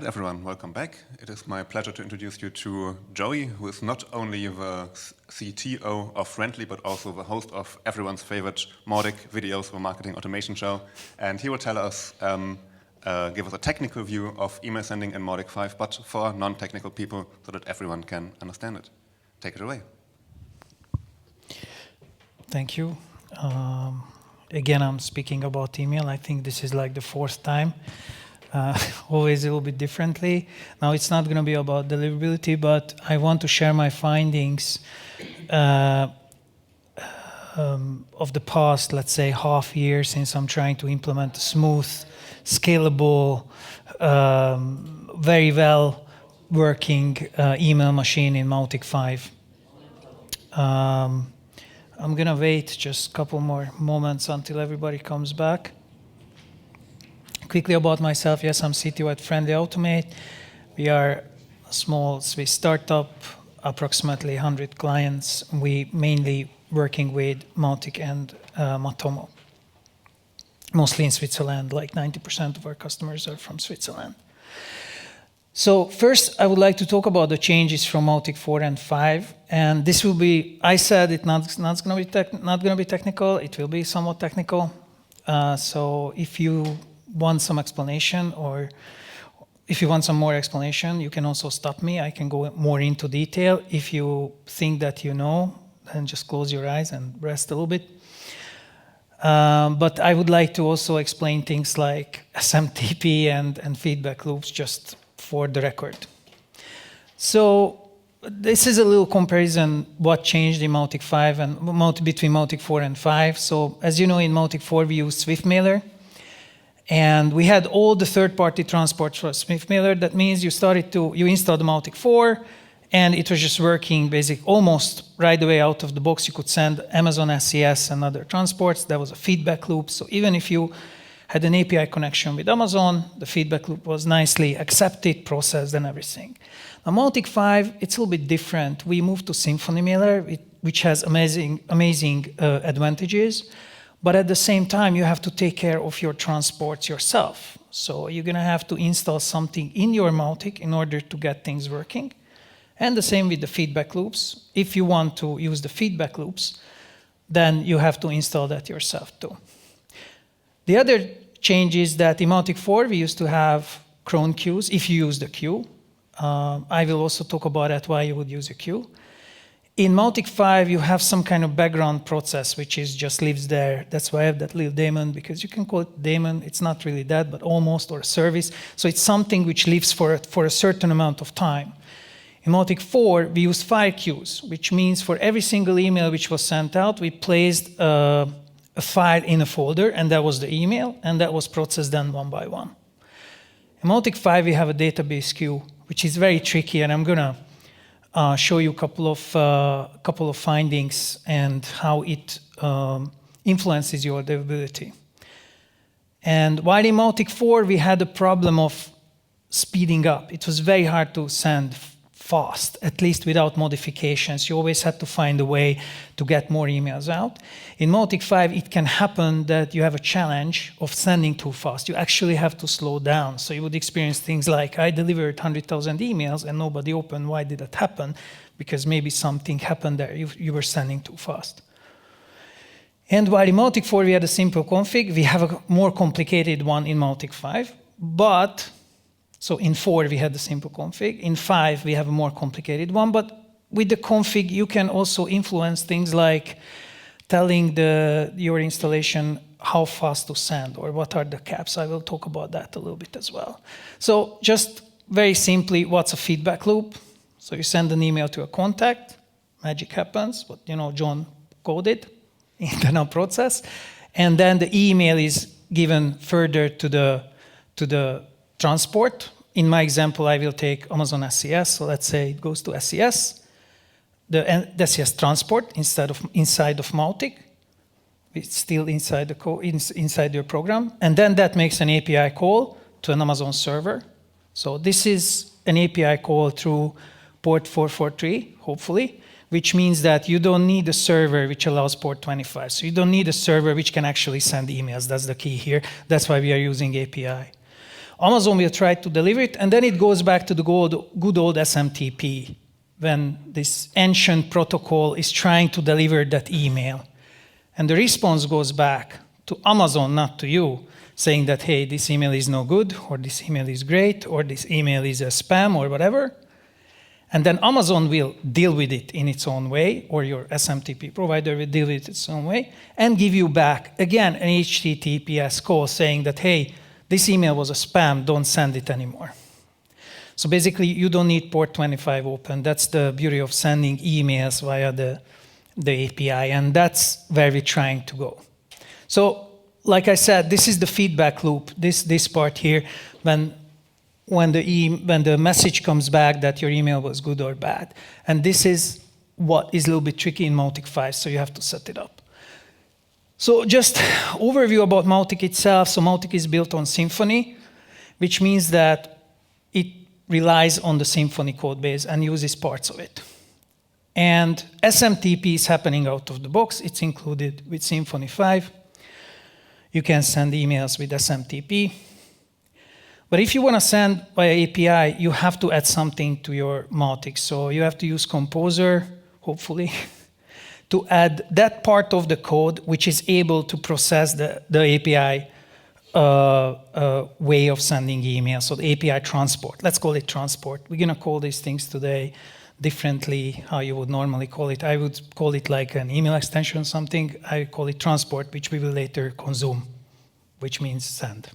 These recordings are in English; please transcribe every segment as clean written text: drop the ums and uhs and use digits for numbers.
right, everyone, welcome back. It is my pleasure to introduce you to Joey, who is not only the CTO of Friendly, but also the host of everyone's favorite Mautic videos, the marketing automation show. And he will tell us, give us a technical view of email sending in Mautic 5, but for non-technical people, so that everyone can understand it. Take it away. Thank you. Again, I'm speaking about email. I think this is like the fourth time. Always a little bit differently. Now, it's not going to be about deliverability, but I want to share my findings of the past, let's say, half year since I'm trying to implement a smooth, scalable, very well working email machine in Mautic 5. I'm going to wait just a couple more moments until everybody comes back. Quickly about myself, yes, I'm CTO at Friendly Automate. We are a small Swiss startup, approximately 100 clients. We mainly working with Mautic and Matomo. Mostly in Switzerland, like 90% of our customers are from Switzerland. So first, I would like to talk about the changes from Mautic 4 and 5. And this will be, I said it's not going to be technical. It will be somewhat technical. So if you want some explanation, or if you want some more explanation, you can also stop me. I can go more into detail. If you think that you know, then just close your eyes and rest a little bit. But I would like to also explain things like SMTP and feedback loops just for the record. So this is a little comparison what changed in Mautic 5 and between Mautic 4 and 5. So as you know, in Mautic 4 we use SwiftMailer. And we had all the third-party transport for SwiftMailer. That means you installed the Mautic 4, and it was just working almost right away out of the box. You could send Amazon SES and other transports. There was a feedback loop. So even if you had an API connection with Amazon, the feedback loop was nicely accepted, processed, and everything. Now, Mautic 5, it's a little bit different. We moved to Symphony Mailer, which has amazing advantages. But at the same time, you have to take care of your transports yourself. So you're going to have to install something in your Mautic in order to get things working. And the same with the feedback loops. If you want to use the feedback loops, then you have to install that yourself too. The other change is that in Mautic 4, we used to have cron queues, if you use the queue. I will also talk about that, why you would use a queue. In Mautic 5, you have some kind of background process, which just lives there. That's why I have that little daemon, because you can call it daemon. It's not really that, but almost, or a service. So it's something which lives for a certain amount of time. In Mautic 4, we use file queues, which means for every single email which was sent out, we placed a file in a folder, and that was the email, and that was processed then one by one. In Mautic 5, we have a database queue, which is very tricky, and I'm going to show you a couple of findings and how it influences your deliverability. And while in Mautic 4, we had a problem of speeding up. It was very hard to send fast, at least without modifications. You always had to find a way to get more emails out. In Mautic 5, it can happen that you have a challenge of sending too fast. You actually have to slow down. So you would experience things like, I delivered 100,000 emails and nobody opened. Why did that happen? Because maybe something happened there. You were sending too fast. And while in Mautic 4, we had a simple config, we have a more complicated one in Mautic 5. So in 4, we had the simple config. In 5, we have a more complicated one. But with the config, you can also influence things like telling your installation how fast to send or what are the caps. I will talk about that a little bit as well. So just very simply, what's a feedback loop? So you send an email to a contact, magic happens, but John coded in the now process. And then the email is given further to the transport. In my example, I will take Amazon SES. So let's say it goes to SES. The SES transport inside of Mautic. It's still inside inside your program. And then that makes an API call to an Amazon server. So this is an API call through port 443, hopefully, which means that you don't need a server which allows port 25. So you don't need a server which can actually send emails. That's the key here. That's why we are using API. Amazon will try to deliver it, and then it goes back to the good old SMTP, when this ancient protocol is trying to deliver that email. And the response goes back to Amazon, not to you, saying that, hey, this email is no good, or this email is great, or this email is a spam, or whatever. And then Amazon will deal with it in its own way, or your SMTP provider will deal with it its own way, and give you back, again, an HTTPS call saying that, hey, this email was a spam, don't send it anymore. So basically, you don't need port 25 open. That's the beauty of sending emails via the API, and that's where we're trying to go. So, like I said, this is the feedback loop, this part here, when the message comes back that your email was good or bad. And this is what is a little bit tricky in Mautic 5, so you have to set it up. So just overview about Mautic itself. So Mautic is built on Symfony, which means that it relies on the Symfony code base and uses parts of it. And SMTP is happening out of the box. It's included with Symfony 5. You can send emails with SMTP. But if you want to send via API, you have to add something to your Mautic. So you have to use Composer, hopefully, to add that part of the code which is able to process the API way of sending email, so the API transport. Let's call it transport. We're going to call these things today differently, how you would normally call it. I would call it like an email extension or something. I call it transport, which we will later consume, which means send.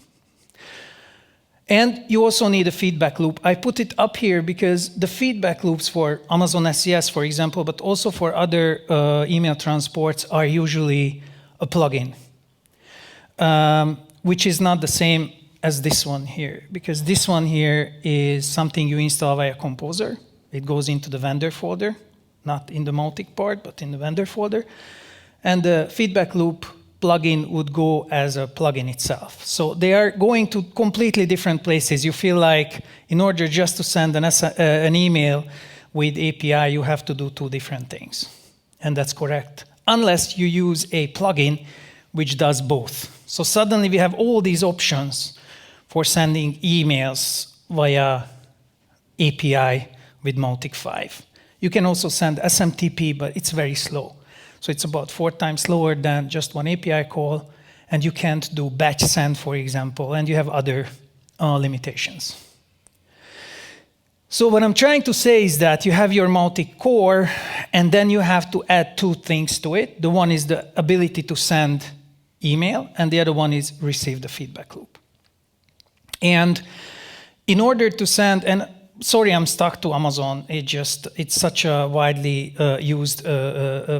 And you also need a feedback loop. I put it up here because the feedback loops for Amazon SES, for example, but also for other email transports are usually a plugin, which is not the same as this one here, because this one here is something you install via Composer. It goes into the vendor folder, not in the Mautic part, but in the vendor folder. And the feedback loop plugin would go as a plugin itself. So they are going to completely different places. You feel like in order just to send an email with API, you have to do two different things. And that's correct, unless you use a plugin which does both. So suddenly we have all these options for sending emails via API with Mautic 5. You can also send SMTP, but it's very slow. So it's about 4 times slower than just one API call, and you can't do batch send, for example, and you have other limitations. So what I'm trying to say is that you have your Mautic core, and then you have to add 2 things to it. The one is the ability to send email, and the other one is receive the feedback loop. And in order to send, and sorry, I'm stuck to Amazon. It's such a widely used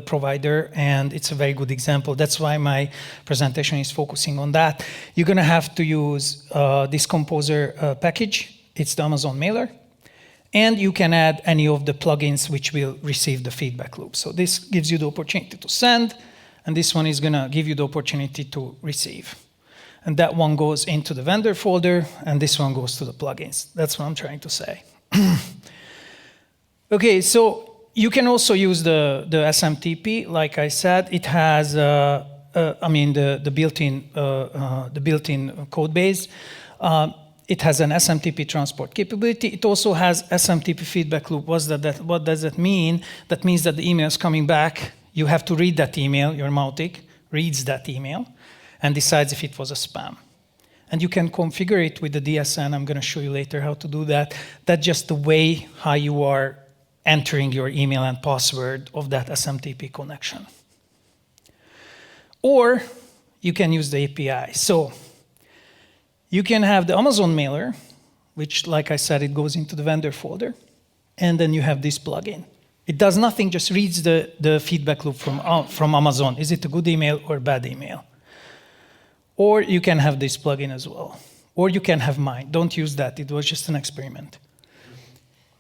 provider, and it's a very good example. That's why my presentation is focusing on that. You're going to have to use this Composer package. It's the Amazon mailer. And you can add any of the plugins which will receive the feedback loop. So this gives you the opportunity to send, and this one is going to give you the opportunity to receive. And that one goes into the vendor folder, and this one goes to the plugins. That's what I'm trying to say. Okay, so you can also use the SMTP. Like I said, it has the built-in code base. It has an SMTP transport capability. It also has SMTP feedback loop. What does that mean? That means that the email is coming back. You have to read that email. Your Mautic reads that email and decides if it was a spam. And you can configure it with the DSN. I'm going to show you later how to do that. That's just the way how you are entering your email and password of that SMTP connection. Or you can use the API. So you can have the Amazon mailer, which, like I said, it goes into the vendor folder. And then you have this plugin. It does nothing, just reads the feedback loop from Amazon. Is it a good email or bad email? Or you can have this plugin as well. Or you can have mine. Don't use that. It was just an experiment.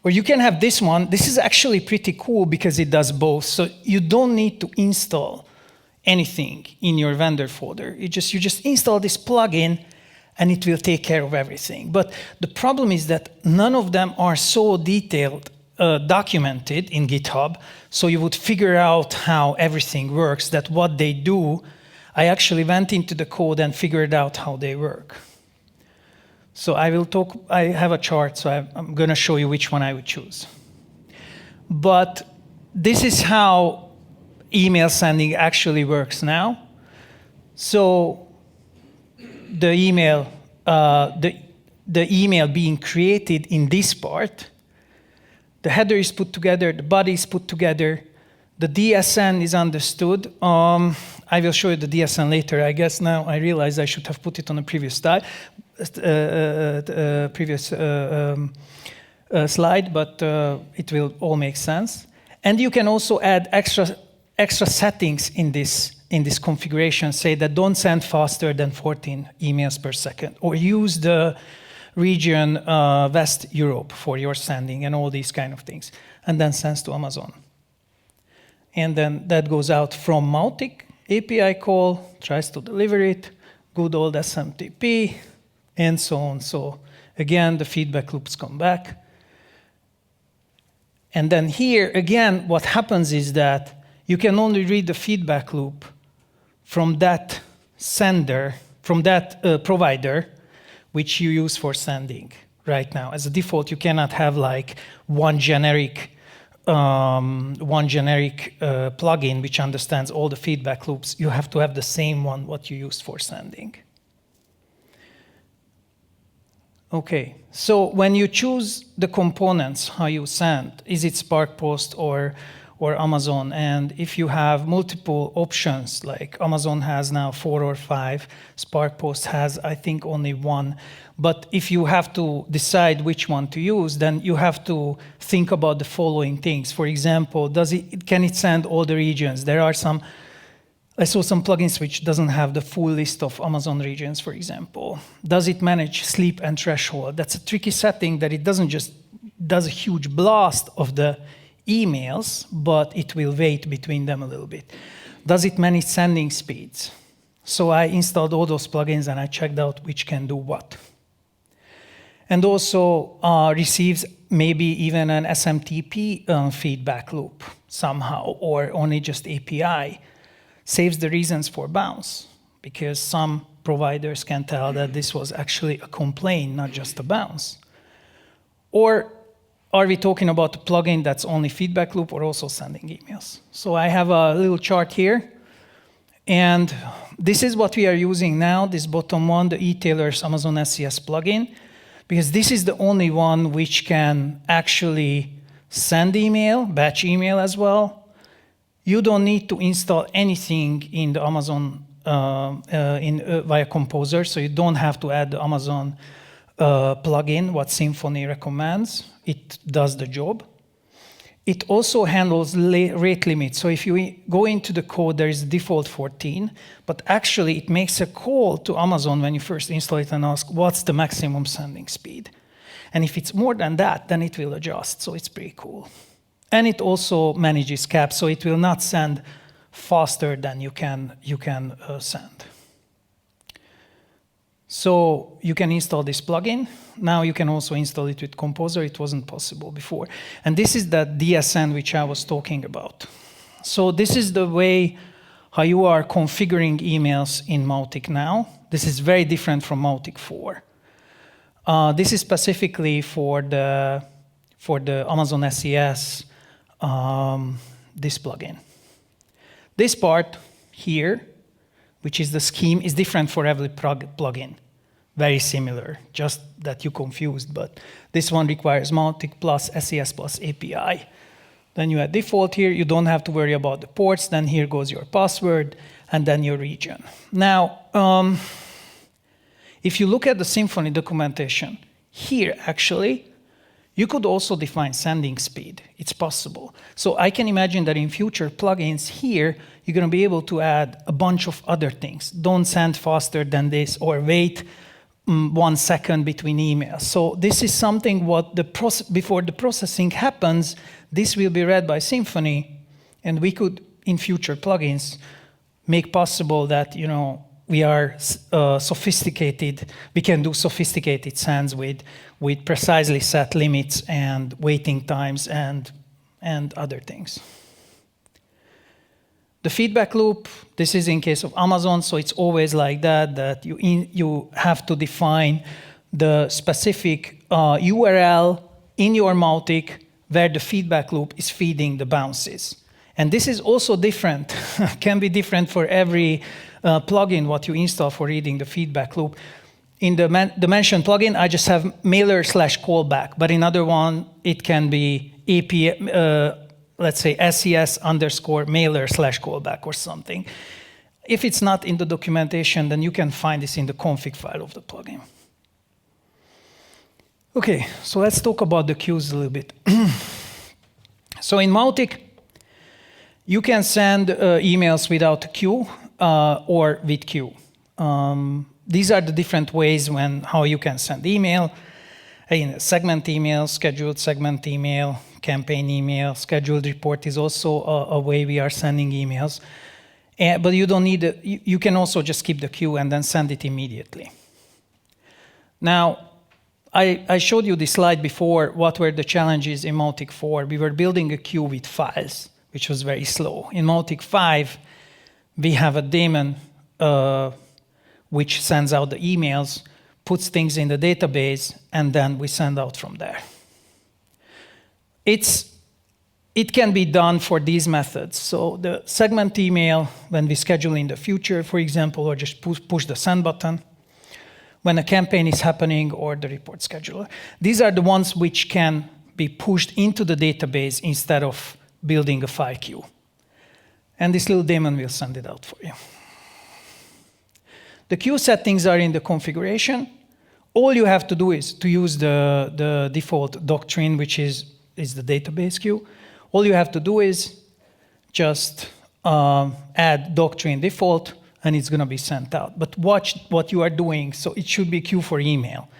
Or you can have this one. This is actually pretty cool because it does both. So you don't need to install anything in your vendor folder. You just install this plugin, and it will take care of everything. But the problem is that none of them are so detailed, documented in GitHub, so you would figure out how everything works, that what they do, I actually went into the code and figured out how they work. So I have a chart, so I'm going to show you which one I would choose. But this is how email sending actually works now. So the email being created in this part, the header is put together, the body is put together, the DSN is understood. I will show you the DSN later. I guess now I realize I should have put it on the previous slide, but it will all make sense. And you can also add extra settings in this configuration, say that don't send faster than 14 emails per second, or use the region West Europe for your sending and all these kind of things, and then sends to Amazon. And then that goes out from Mautic, API call, tries to deliver it, good old SMTP, and so on. So again, the feedback loops come back. And then here, again, what happens is that you can only read the feedback loop from that sender, from that provider, which you use for sending right now. As a default, you cannot have like one generic plugin which understands all the feedback loops. You have to have the same one what you used for sending. Okay, so when you choose the components, how you send, is it Spark Post or Amazon? And if you have multiple options, like Amazon has now 4 or 5, Spark Post has, I think, only 1. But if you have to decide which one to use, then you have to think about the following things. For example, can it send all the regions? I saw some plugins which doesn't have the full list of Amazon regions, for example. Does it manage sleep and threshold? That's a tricky setting that it doesn't just does a huge blast of the emails, but it will wait between them a little bit. Does it manage sending speeds? So I installed all those plugins and I checked out which can do what. And also receives maybe even an SMTP feedback loop somehow, or only just API. Saves the reasons for bounce, because some providers can tell that this was actually a complaint, not just a bounce. Or are we talking about a plugin that's only feedback loop or also sending emails? So I have a little chart here. And this is what we are using now, this bottom one, the e-tailers Amazon SES plugin, because this is the only one which can actually send email, batch email as well. You don't need to install anything in the Amazon via Composer, so you don't have to add the Amazon plugin, what Symfony recommends. It does the job. It also handles rate limits. So if you go into the code, there is default 14, but actually it makes a call to Amazon when you first install it and ask, what's the maximum sending speed? And if it's more than that, then it will adjust, so it's pretty cool. And it also manages caps, so it will not send faster than you can send. So you can install this plugin. Now you can also install it with Composer. It wasn't possible before. And this is that DSN which I was talking about. So this is the way how you are configuring emails in Mautic now. This is very different from Mautic 4. This is specifically for the Amazon SES, this plugin. This part here, which is the scheme, is different for every plugin. Very similar, just that you confused, but this one requires Mautic plus SES plus API. Then you add default here, you don't have to worry about the ports, then here goes your password, and then your region. Now, if you look at the Symfony documentation, here actually, you could also define sending speed. It's possible. So I can imagine that in future plugins here, you're going to be able to add a bunch of other things. Don't send faster than this, or wait 1 second between emails. So this is something what before the processing happens, this will be read by Symfony, and we could, in future plugins, make possible that, we are sophisticated. We can do sophisticated sends with precisely set limits and waiting times and other things. The feedback loop, this is in case of Amazon, so it's always like that you have to define the specific URL in your Mautic where the feedback loop is feeding the bounces. And this is also different, can be different for every plugin what you install for reading the feedback loop. In the mentioned plugin, I just have mailer/callback, but in other one, it can be API, let's say SES_mailer/callback or something. If it's not in the documentation, then you can find this in the config file of the plugin. Okay, so let's talk about the queues a little bit. So in Mautic, you can send emails without a queue or with queue. These are the different ways how you can send email. Segment email, scheduled segment email, campaign email, scheduled report is also a way we are sending emails. But you don't need you can also just keep the queue and then send it immediately. Now, I showed you this slide before, what were the challenges in Mautic 4. We were building a queue with files, which was very slow. In Mautic 5, we have a daemon which sends out the emails, puts things in the database, and then we send out from there. It can be done for these methods. So the segment email, when we schedule in the future, for example, or just push the send button, when a campaign is happening, or the report scheduler. These are the ones which can be pushed into the database instead of building a file queue. And this little daemon will send it out for you. The queue settings are in the configuration. All you have to do is to use the default doctrine, which is the database queue. All you have to do is just add doctrine default, and it's going to be sent out. But watch what you are doing. So it should be queue for email,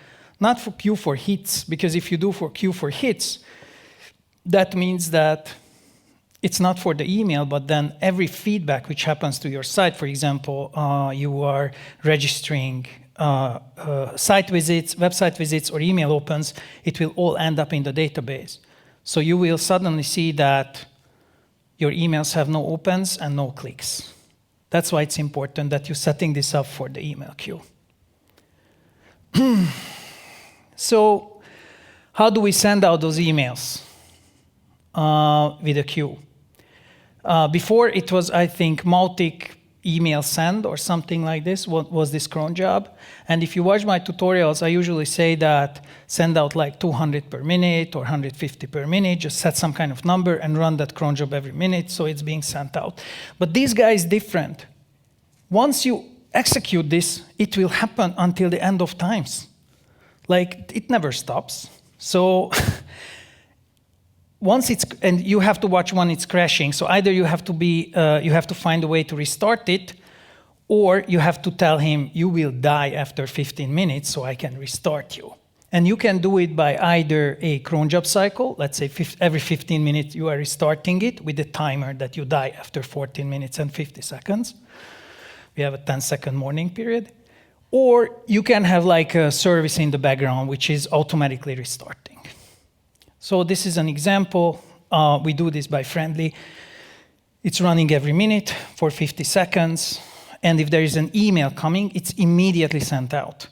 not for queue for hits, because if you do for queue for hits, that means that it's not for the email, but then every feedback which happens to your site, for example, you are registering site visits, website visits, or email opens, it will all end up in the database. So you will suddenly see that your emails have no opens and no clicks. That's why it's important that you're setting this up for the email queue. So how do we send out those emails with a queue? Before it was, I think, Mautic email send or something like this was this cron job. And if you watch my tutorials, I usually say that send out like 200 per minute or 150 per minute, just set some kind of number and run that cron job every minute so it's being sent out. But this guy is different. Once you execute this, it will happen until the end of times. Like, it never stops. So once it's, and you have to watch when it's crashing. So either you have to find a way to restart it, or you have to tell him you will die after 15 minutes so I can restart you. And you can do it by either a cron job cycle, let's say every 15 minutes you are restarting it with a timer that you die after 14 minutes and 50 seconds. We have a 10-second mourning period. Or you can have like a service in the background which is automatically restarting. So this is an example. We do this by Friendly. It's running every minute for 50 seconds. And if there is an email coming, it's immediately sent out.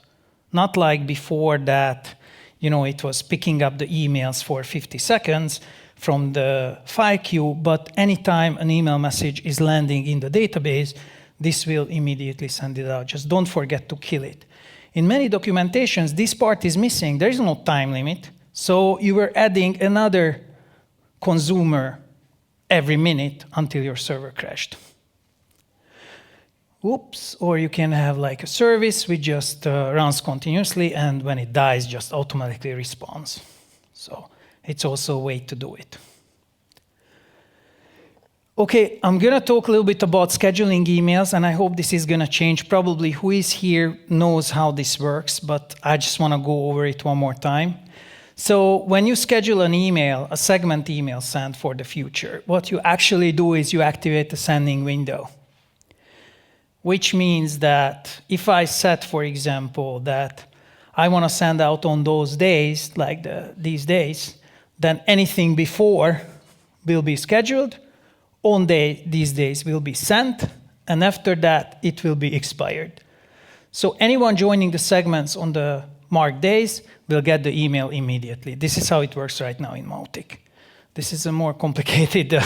Not like before that, it was picking up the emails for 50 seconds from the file queue, but anytime an email message is landing in the database, this will immediately send it out. Just don't forget to kill it. In many documentations, this part is missing. There is no time limit. So you were adding another consumer every minute until your server crashed. Oops, or you can have like a service which just runs continuously, and when it dies, just automatically respawns. So it's also a way to do it. Okay, I'm going to talk a little bit about scheduling emails, and I hope this is going to change. Probably who is here knows how this works, but I just want to go over it one more time. So when you schedule an email, a segment email send for the future, what you actually do is you activate the sending window, which means that if I set, for example, that I want to send out on those days, like these days, then anything before will be scheduled, on these days will be sent, and after that, it will be expired. So anyone joining the segments on the marked days will get the email immediately. This is how it works right now in Mautic. This is a more complicated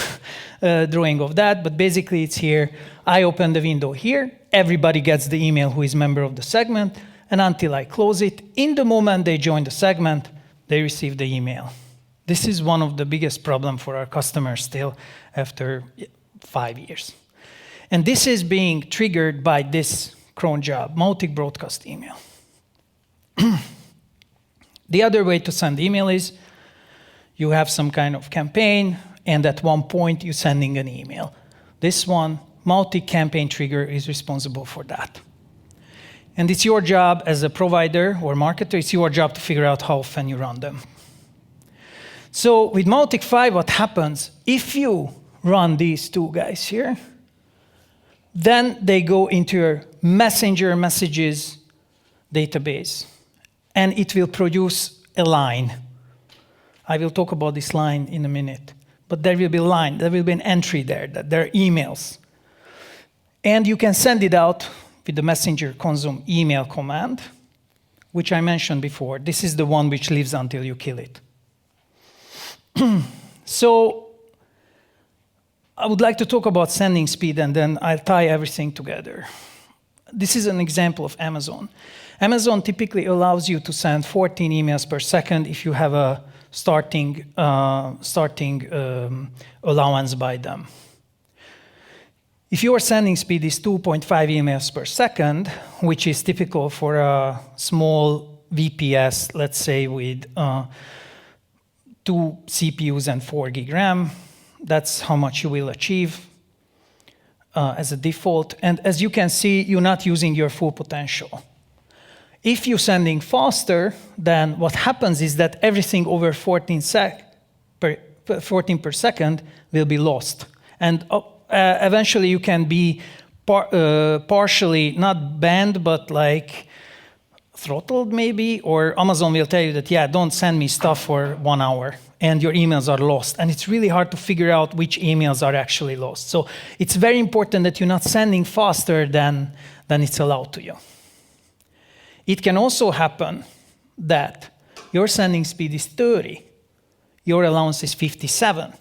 drawing of that, but basically it's here. I open the window here. Everybody gets the email who is member of the segment, and until I close it, in the moment they join the segment, they receive the email. This is one of the biggest problems for our customers still after 5 years. And this is being triggered by this cron job, Mautic broadcast email. The other way to send email is you have some kind of campaign, and at one point you're sending an email. This one, Mautic campaign trigger, is responsible for that. And it's your job as a provider or marketer, it's your job to figure out how often you run them. So with Mautic 5, what happens, if you run these two guys here, then they go into your messenger messages database, and it will produce a line. I will talk about this line in a minute, but there will be a line, there will be an entry there, that there are emails. And you can send it out with the messenger consume email command, which I mentioned before. This is the one which lives until you kill it. So I would like to talk about sending speed, and then I'll tie everything together. This is an example of Amazon. Amazon typically allows you to send 14 emails per second if you have a starting allowance by them. If your sending speed is 2.5 emails per second, which is typical for a small VPS, let's say with 2 CPUs and 4 gig RAM, that's how much you will achieve as a default. And as you can see, you're not using your full potential. If you're sending faster, then what happens is that everything over 14 per second will be lost. And eventually you can be partially, not banned, but like throttled maybe, or Amazon will tell you that, yeah, don't send me stuff for 1 hour, and your emails are lost. And it's really hard to figure out which emails are actually lost. So it's very important that you're not sending faster than it's allowed to you. It can also happen that your sending speed is 30, your allowance is 57,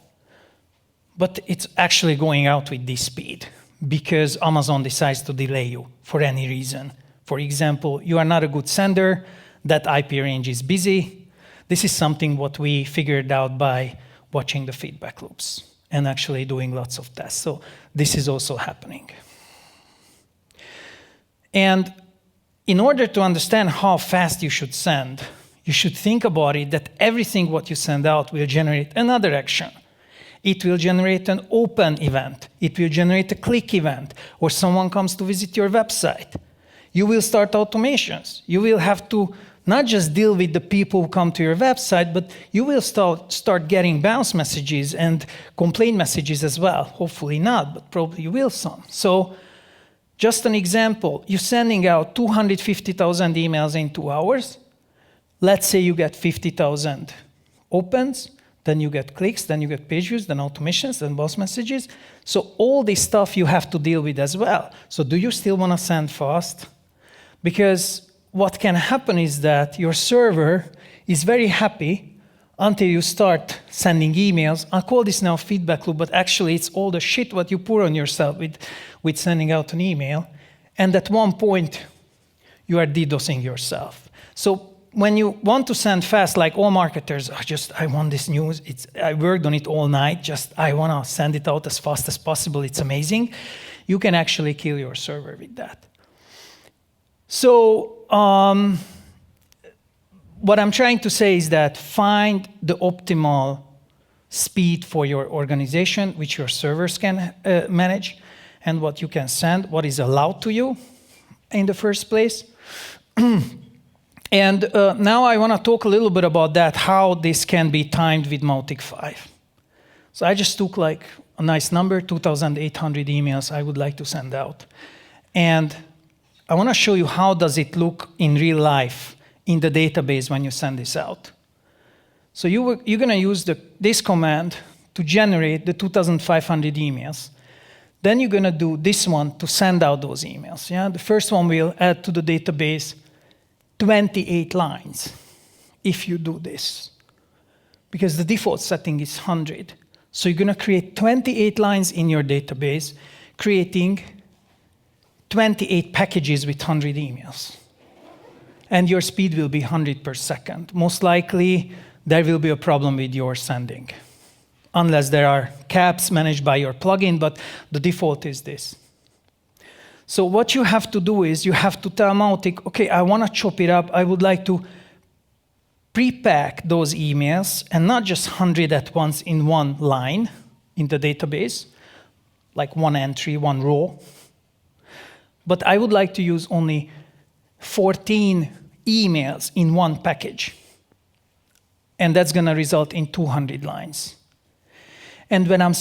but it's actually going out with this speed because Amazon decides to delay you for any reason. For example, you are not a good sender, that IP range is busy. This is something what we figured out by watching the feedback loops and actually doing lots of tests. So this is also happening. And in order to understand how fast you should send, you should think about it that everything what you send out will generate another action. It will generate an open event. It will generate a click event, or someone comes to visit your website. You will start automations. You will have to not just deal with the people who come to your website, but you will start getting bounce messages and complaint messages as well. Hopefully not, but probably you will some. So just an example, you're sending out 250,000 emails in 2 hours. Let's say you get 50,000 opens, then you get clicks, then you get page views, then automations, then bounce messages. So all this stuff you have to deal with as well. So do you still want to send fast? Because what can happen is that your server is very happy until you start sending emails. I'll call this now feedback loop, but actually it's all the shit what you pour on yourself with sending out an email. And at one point, you are DDoSing yourself. So when you want to send fast, like all marketers, I want this news. I worked on it all night. I want to send it out as fast as possible. It's amazing. You can actually kill your server with that. So what I'm trying to say is that find the optimal speed for your organization, which your servers can manage, and what you can send, what is allowed to you in the first place. And now I want to talk a little bit about that, how this can be timed with Mautic 5. So I just took like a nice number, 2,800 emails I would like to send out. And I want to show you how does it look in real life in the database when you send this out. So you're going to use this command to generate the 2,500 emails. Then you're going to do this one to send out those emails. Yeah? The first one will add to the database 28 lines if you do this, because the default setting is 100. So you're going to create 28 lines in your database, creating 28 packages with 100 emails. And your speed will be 100 per second. Most likely, there will be a problem with your sending, unless there are caps managed by your plugin, but the default is this. So what you have to do is you have to tell Mautic, okay, I want to chop it up. I would like to pre-pack those emails, and not just 100 at once in one line in the database, like one entry, one row. But I would like to use only 14 emails in one package. And that's going to result in 200 lines. And when I'm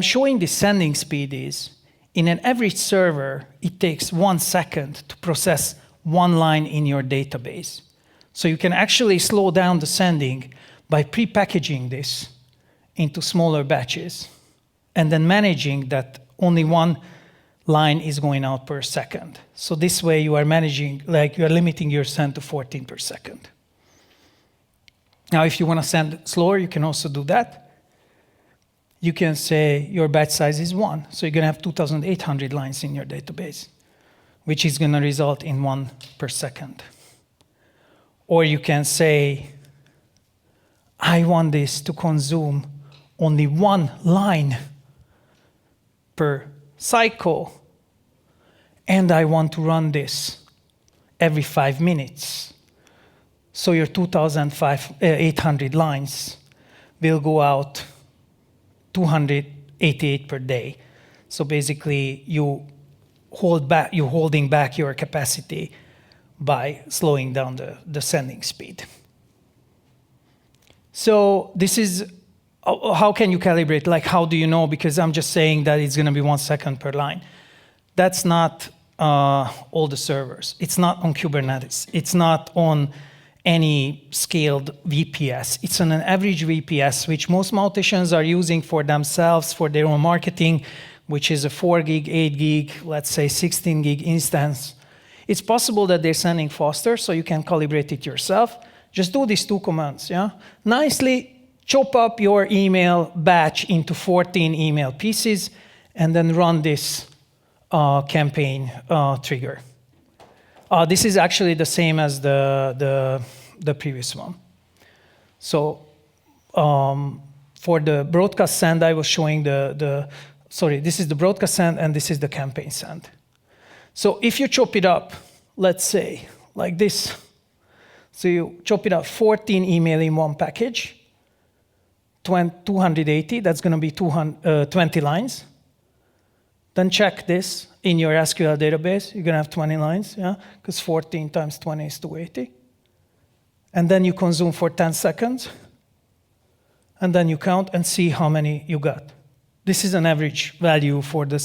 showing the sending speed is, in an average server, it takes 1 second to process one line in your database. So you can actually slow down the sending by pre-packaging this into smaller batches and then managing that only one line is going out per second. So this way you are managing, like you are limiting your send to 14 per second. Now, if you want to send slower, you can also do that. You can say your batch size is 1. So you're going to have 2,800 lines in your database, which is going to result in 1 per second. Or you can say, I want this to consume only 1 line per cycle, and I want to run this every 5 minutes. So your 2,800 lines will go out 288 per day. So basically, you're holding back your capacity by slowing down the sending speed. So this is, how can you calibrate? Like, how do you know? Because I'm just saying that it's going to be 1 second per line. That's not all the servers. It's not on Kubernetes. It's not on any scaled VPS. It's on an average VPS, which most Mauticians are using for themselves, for their own marketing, which is a 4 gig, 8 gig, let's say 16 gig instance. It's possible that they're sending faster, so you can calibrate it yourself. Just do these 2 commands, yeah? Nicely chop up your email batch into 14 email pieces, and then run this campaign trigger. This is actually the same as the previous one. So for the broadcast send, I was showing sorry, this is the broadcast send, and this is the campaign send. So if you chop it up, let's say, like this. So you chop it up 14 email in one package, 280, that's going to be 20 lines. Then check this in your SQL database. You're going to have 20 lines, yeah? Because 14 times 20 is 280. And then you consume for 10 seconds. And then you count and see how many you got. This is an average value for the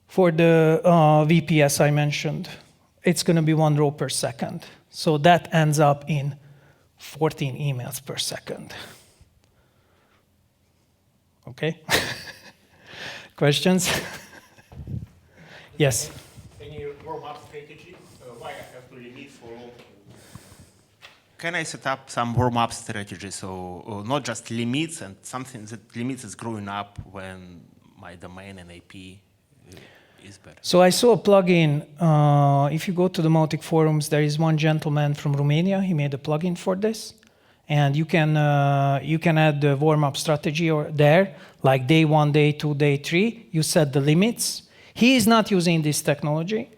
VPS I mentioned. It's going to be 1 row per second. So that ends up in 14 emails per second. Okay? Questions? Yes? Any warm-up strategy? Why I have to limit for all? Can I set up some warm-up strategy? So not just limits, and something that limits is growing up when my domain and IP is better. So I saw a plugin. If you go to the Mautic forums, there is one gentleman from Romania. He made a plugin for this. And you can add the warm-up strategy there, like day 1, day 2, day 3. You set the limits. He is not using this technology.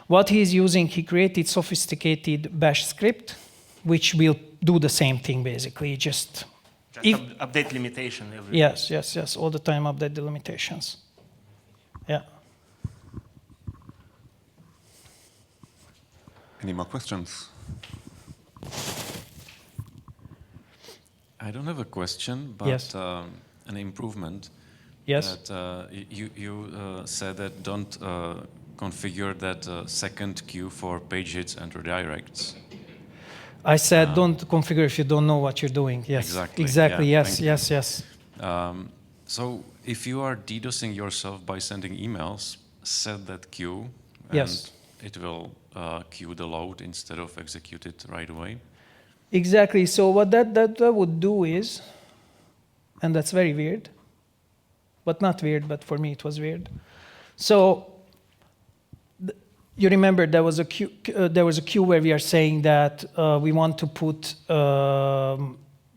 What he is using, he created sophisticated bash script, which will do the same thing, basically. Just update limitation every Yes. All the time update the limitations. Yeah. Any more questions? I don't have a question, but Yes. an improvement. Yes. That you said that don't configure that second queue for page hits and redirects. I said don't configure if you don't know what you're doing. Yes. Exactly. Yeah, Yes. So if you are DDoSing yourself by sending emails, set that queue. Yes. it will queue the load instead of execute it right away. Exactly. So what that would do is, and that's very weird, but not weird, but for me it was weird. So you remember there was a queue where we are saying that we want to put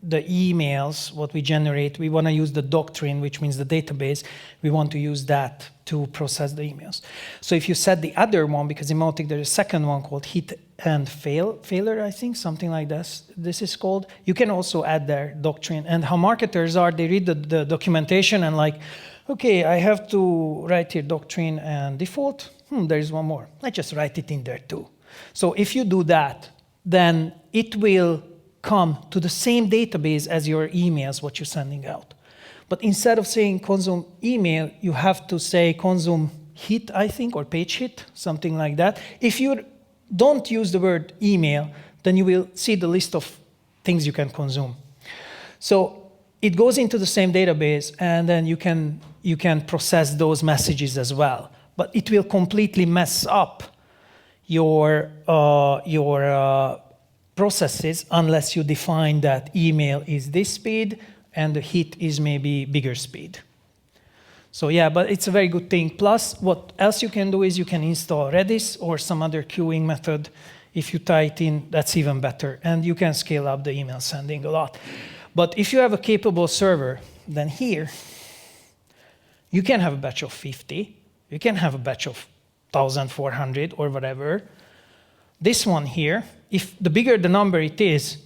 the emails, what we generate, we want to use the doctrine, which means the database. We want to use that to process the emails. So if you set the other one, because in Mautic there's a second one called hit and failure, I think, something like this. This is called. You can also add their doctrine. And how marketers are, they read the documentation and like, okay, I have to write here doctrine and default. There is one more. I just write it in there too. So if you do that, then it will come to the same database as your emails, what you're sending out. But instead of saying consume email, you have to say consume hit, I think, or page hit, something like that. If you don't use the word email, then you will see the list of things you can consume. So it goes into the same database, and then you can process those messages as well. But it will completely mess up your processes unless you define that email is this speed and the hit is maybe bigger speed. So yeah, but it's a very good thing. Plus, what else you can do is you can install Redis or some other queuing method. If you tie it in, that's even better. And you can scale up the email sending a lot. But if you have a capable server, then here, you can have a batch of 50. You can have a batch of 1,400 or whatever. This one here, if the bigger the number it is,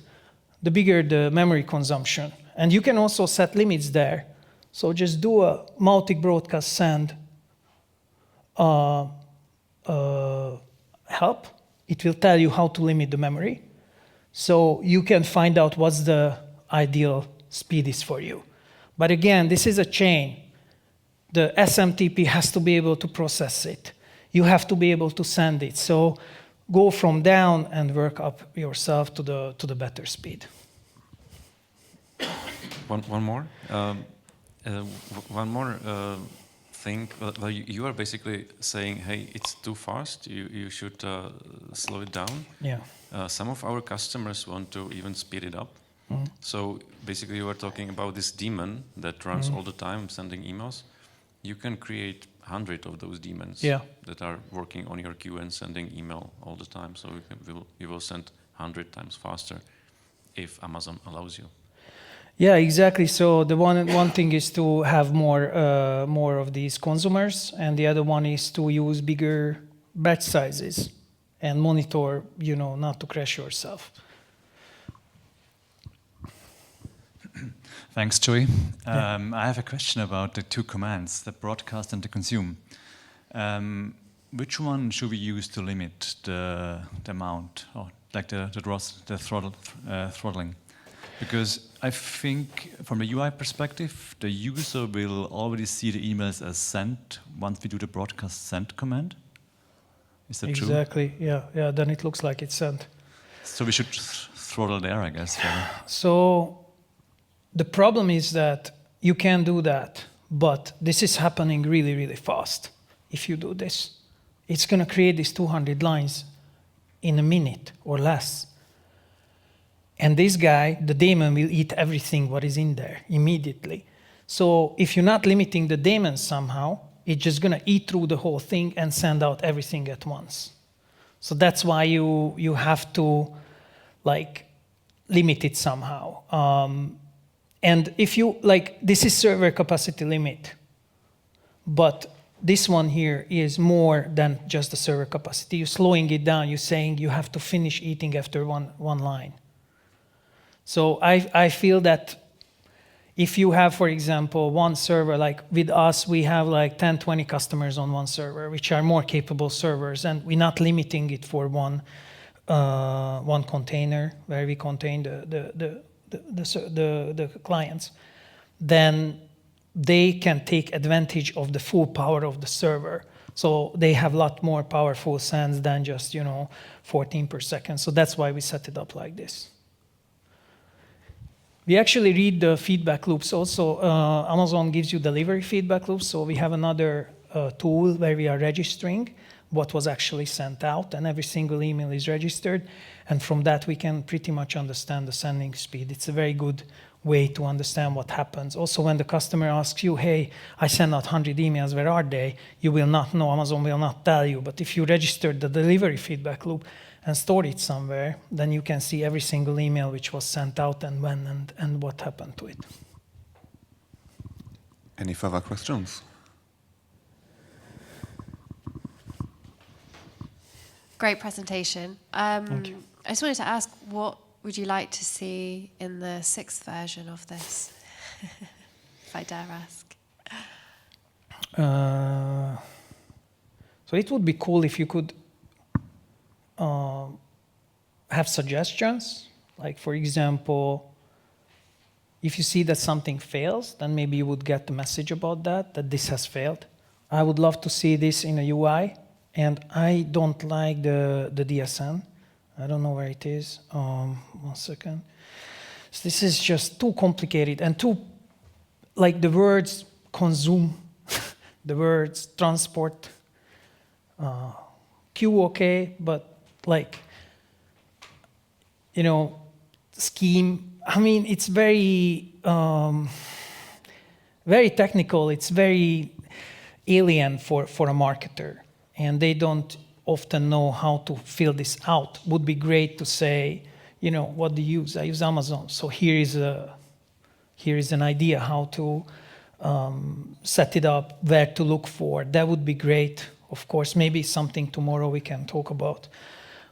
the bigger the memory consumption. And you can also set limits there. So just do a Mautic broadcast send help. It will tell you how to limit the memory. So you can find out what's the ideal speed is for you. But again, this is a chain. The SMTP has to be able to process it. You have to be able to send it. So go from down and work up yourself to the better speed. One more. One more thing. Well, you are basically saying, hey, it's too fast. You should slow it down. Yeah. Some of our customers want to even speed it up. Mm-hmm. So basically, you are talking about this daemon that runs all the time, sending emails. You can create 100 of those daemons that are working on your queue and sending email all the time. So you will send 100 times faster if Amazon allows you. Yeah, exactly. So the one thing is to have more of these consumers, and the other one is to use bigger batch sizes and monitor, not to crash yourself. Thanks, Joey. I have a question about the two commands, the broadcast and the consume. Which one should we use to limit the amount, or like the throttling? Because I think from a UI perspective, the user will already see the emails as sent once we do the broadcast send command. Is that true? Exactly, yeah, then it looks like it's sent. So we should throttle there, I guess. Yeah. So the problem is that you can do that, but this is happening really, really fast. If you do this, it's going to create these 200 lines in a minute or less. And this guy, the daemon, will eat everything what is in there immediately. So if you're not limiting the daemon somehow, it's just going to eat through the whole thing and send out everything at once. So that's why you have to limit it somehow. And if you, this is server capacity limit, but this one here is more than just the server capacity. You're slowing it down. You're saying you have to finish eating after one line. So I feel that if you have, for example, one server, like with us, we have 10, 20 customers on one server, which are more capable servers, and we're not limiting it for one container where we contain the clients, then they can take advantage of the full power of the server. So they have a lot more powerful sends than just 14 per second. So that's why we set it up like this. We actually read the feedback loops also. Amazon gives you delivery feedback loops. So we have another tool where we are registering what was actually sent out, and every single email is registered. And from that, we can pretty much understand the sending speed. It's a very good way to understand what happens. Also, when the customer asks you, hey, I sent out 100 emails, where are they? You will not know, Amazon will not tell you. But if you register the delivery feedback loop and store it somewhere, then you can see every single email which was sent out and when and what happened to it. Any further questions? Great presentation. Thank you. I just wanted to ask, what would you like to see in the 6th version of this, if I dare ask? So it would be cool if you could have suggestions. Like, for example, if you see that something fails, then maybe you would get the message about that this has failed. I would love to see this in a UI, and I don't like the DSN. I don't know where it is. 1 second. So this is just too complicated and too, like, the words consume, the words transport, queue okay, but like, you know, scheme. I mean, it's very, very technical. It's very alien for a marketer, and they don't often know how to fill this out. Would be great to say, you know, what do you use? I use Amazon. So here is an idea how to set it up, where to look for. That would be great. Of course, maybe something tomorrow we can talk about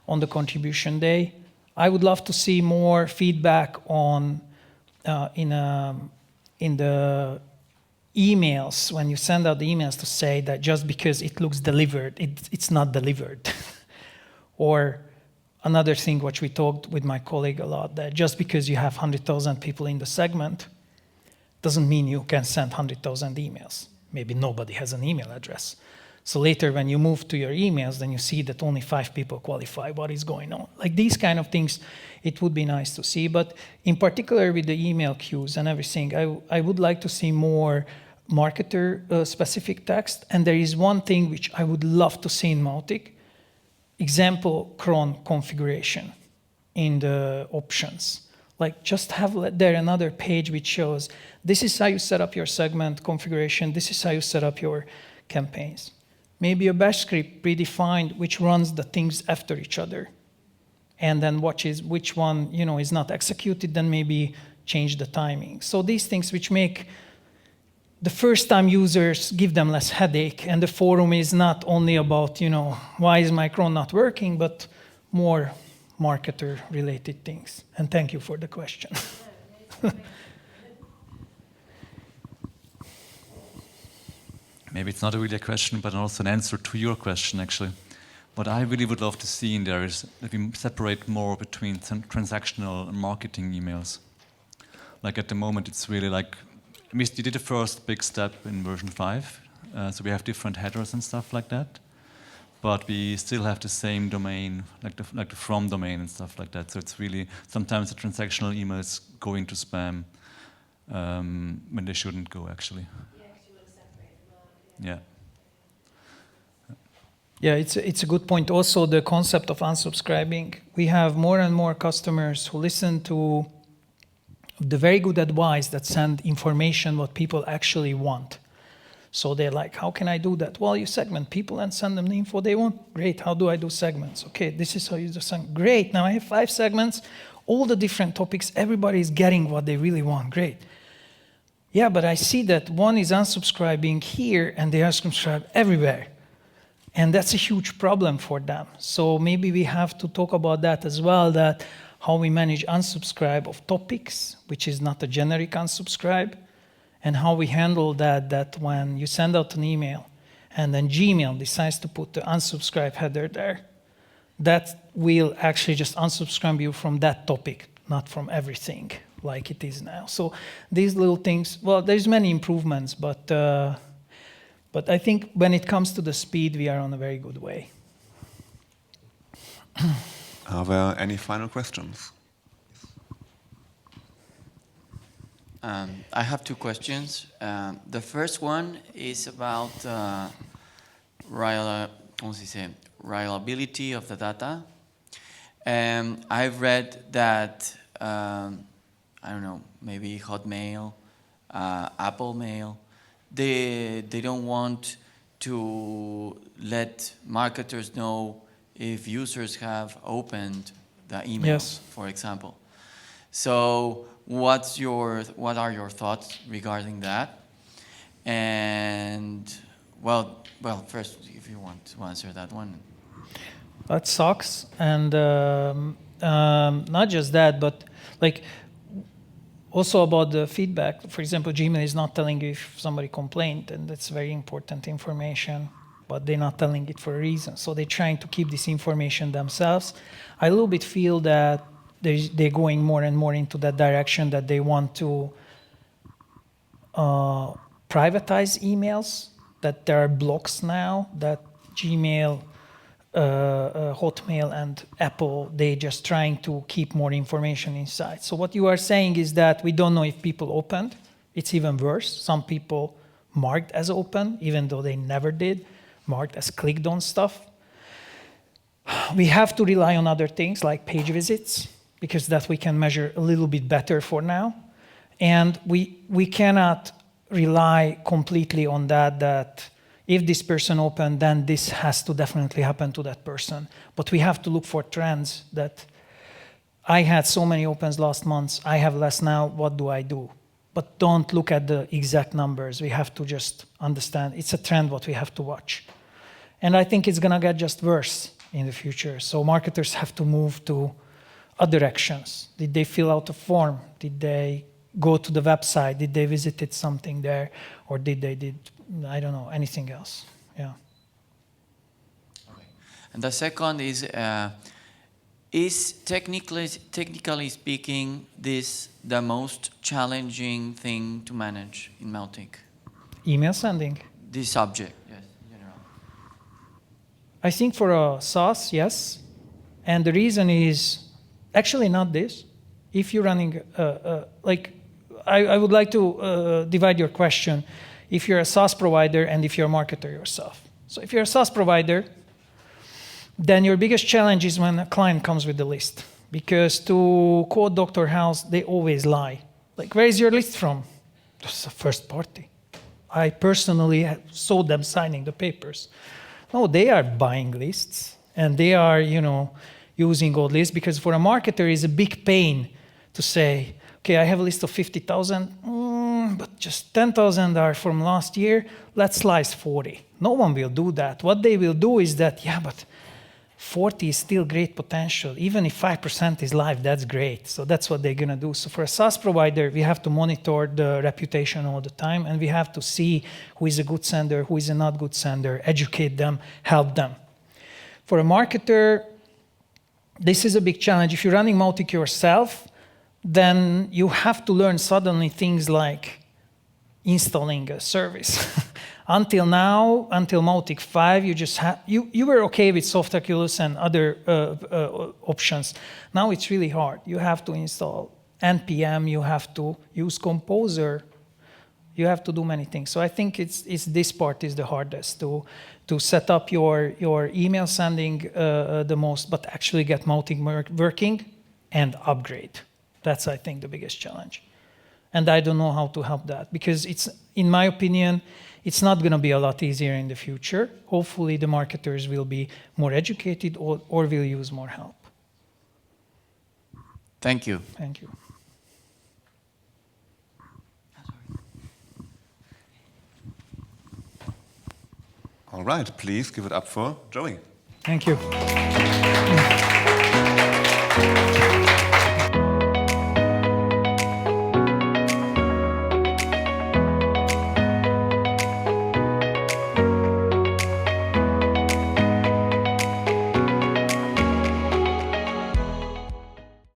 on the contribution day. I would love to see more feedback on in the emails, when you send out the emails, to say that just because it looks delivered, it's not delivered. Or another thing which we talked with my colleague a lot, that just because you have 100,000 people in the segment doesn't mean you can send 100,000 emails. Maybe nobody has an email address. So later when you move to your emails, then you see that only 5 people qualify. What is going on? Like these kind of things, it would be nice to see. But in particular with the email queues and everything, I would like to see more marketer-specific text. And there is one thing which I would love to see in Mautic, example cron configuration in the options. Like just have there another page which shows this is how you set up your segment configuration, this is how you set up your campaigns. Maybe a bash script predefined which runs the things after each other, and then watches which one is not executed, then maybe change the timing. So these things which make the first-time users, give them less headache, and the forum is not only about why is my cron not working, but more marketer-related things. And thank you for the question. Maybe it's not really a question, but also an answer to your question, actually. What I really would love to see in there is that we separate more between transactional and marketing emails. Like at the moment, it's really like, we did the first big step in version 5. So we have different headers and stuff like that. But we still have the same domain, like the from domain and stuff like that. So it's really, sometimes the transactional emails go into spam when they shouldn't go, actually. Yeah. Yeah, it's a good point. Also, the concept of unsubscribing. We have more and more customers who listen to the very good advice that send information what people actually want. So they're like, how can I do that? Well, you segment people and send them the info they want. Great, how do I do segments? Okay, this is how you do segments. Great, now I have 5 segments, all the different topics, everybody is getting what they really want. Great. Yeah, but I see that one is unsubscribing here and they unsubscribe everywhere. And that's a huge problem for them. So maybe we have to talk about that as well, that how we manage unsubscribe of topics, which is not a generic unsubscribe, and how we handle that when you send out an email and then Gmail decides to put the unsubscribe header there, that will actually just unsubscribe you from that topic, not from everything like it is now. So these little things, well, there's many improvements, but I think when it comes to the speed, we are on a very good way. Are there any final questions? I have 2 questions. The first one is about reliability of the data. I've read that, I don't know, maybe Hotmail, Apple Mail, they don't want to let marketers know if users have opened the emails, Yes. for example. So what are your thoughts regarding that? And well, first, if you want to answer that one. That sucks, and not just that, but like also about the feedback. For example, Gmail is not telling you if somebody complained, and that's very important information, but they're not telling it for a reason. So they're trying to keep this information themselves. I a little bit feel that they're going more and more into that direction, that they want to privatize emails, that there are blocks now, that Gmail, Hotmail and Apple, they just trying to keep more information inside. So what you are saying is that we don't know if people opened. It's even worse. Some people marked as open, even though they never did, marked as clicked on stuff. We have to rely on other things like page visits, because that we can measure a little bit better for now. And we cannot rely completely on that if this person opened, then this has to definitely happen to that person. But we have to look for trends that I had so many opens last month, I have less now, what do I do? But don't look at the exact numbers. We have to just understand it's a trend what we have to watch. And I think it's gonna get just worse in the future. So marketers have to move to other actions. Did they fill out a form? Did they go to the website? Did they visited something there? Or did they I don't know, anything else? Yeah. Okay. And the second is technically speaking, this the most challenging thing to manage in Mautic? Email sending? This subject, yes, in general. I think for a SaaS, yes. And the reason is actually not this. If you're running, I would like to divide your question. If you're a SaaS provider and if you're a marketer yourself. So if you're a SaaS provider, then your biggest challenge is when a client comes with the list. Because to quote Dr. House, they always lie. Like, where is your list from? It's a first party. I personally saw them signing the papers. No, they are buying lists and they are, using all lists, because for a marketer it's a big pain to say, okay, I have a list of 50,000, but just 10,000 are from last year. Let's slice 40. No one will do that. What they will do is that, yeah, but 40 is still great potential. Even if 5% is live, that's great. So that's what they're going to do. So for a SaaS provider, we have to monitor the reputation all the time, and we have to see who is a good sender, who is a not good sender, educate them, help them. For a marketer, this is a big challenge. If you're running Mautic yourself, then you have to learn suddenly things like installing a service. Until now, until Mautic 5, you were okay with Softaculous and other options. Now it's really hard. You have to install NPM, you have to use Composer, you have to do many things. So I think it's this part is the hardest, to set up your email sending the most, but actually get Mautic working and upgrade. That's, I think, the biggest challenge. And I don't know how to help that, because it's, in my opinion, it's not going to be a lot easier in the future. Hopefully the marketers will be more educated or will use more help. Thank you. Thank you. All right, please give it up for Joey. Thank you.